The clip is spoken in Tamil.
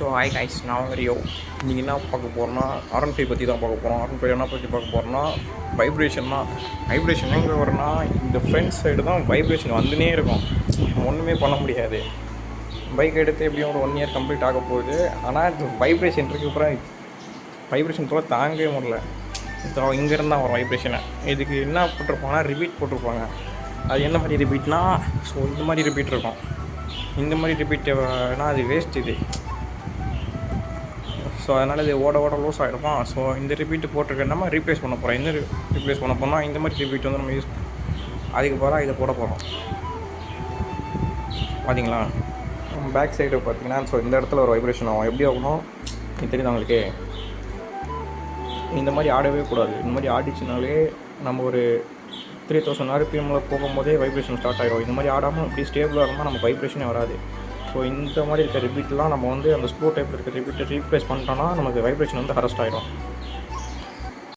ஸோ ஹாய் கைஸ், நான் வரியோ. நீங்கள் என்ன பார்க்க போகிறோன்னா R15 பற்றி தான் பார்க்க போகிறோம். R15 என்ன பற்றி பார்க்க போகிறோன்னா வைப்ரேஷன் எங்கே வரும்னா இந்த ஃப்ரண்ட் சைடு தான் வைப்ரேஷன் வந்துனே இருக்கும். ஒன்றுமே பண்ண முடியாது. பைக் எடுத்து எப்படியும் ஒரு 1 இயர் கம்ப்ளீட் ஆக போகுது. ஆனால் இது வைப்ரேஷன் இருக்குது. அப்புறம் வைப்ரேஷன் கூட தாங்கவே முடியல. இங்கேருந்து தான் வரும் வைப்ரேஷனை. இதுக்கு என்ன போட்டிருப்பாங்கன்னா ரிப்பீட் போட்டிருப்பாங்க. அது என்ன மாதிரி ரிப்பீட்னா, ஸோ இந்த மாதிரி ரிப்பீட் இருக்கும். இந்த மாதிரி ரிப்பீட்னா அது வேஸ்ட் இது. ஸோ அதனால் இது ஓட லூஸ் ஆகிடுமா. ஸோ இந்த ரிப்பீட்டு போட்டிருக்க நம்ம ரீப்ளேஸ் பண்ண போகிறோம். என்ன ரீப்ளேஸ் பண்ண போனால் இந்த மாதிரி ரிப்பீட் வந்து நம்ம யூஸ் அதுக்கு பதிலாக இதை போட போகிறோம். பார்த்தீங்களா, பேக் சைடு பார்த்தீங்கன்னா ஸோ இந்த இடத்துல ஒரு வைப்ரேஷன் ஆகும். எப்படி ஆகணும் இது தெரியுது அவங்களுக்கு. இந்த மாதிரி ஆடவே கூடாது. இந்த மாதிரி ஆடிச்சுனாலே நம்ம ஒரு 3000 RPMல போகும்போதே வைப்ரேஷன் ஸ்டார்ட் ஆகிடும். இந்த மாதிரி ஆடாமல் இப்படி ஸ்டேபிளாக இருந்தால் நமக்கு வைப்ரேஷனே வராது. ஸோ இந்த மாதிரி இருக்க ரிப்பீட்லாம் நம்ம வந்து அந்த ஸ்க்ரூ டைப்பில் இருக்க ரிப்பீட்டை ரீப்ளேஸ் பண்ணிட்டோன்னா நமக்கு வைப்ரேஷன் வந்து அரெஸ்ட் ஆகிடும்.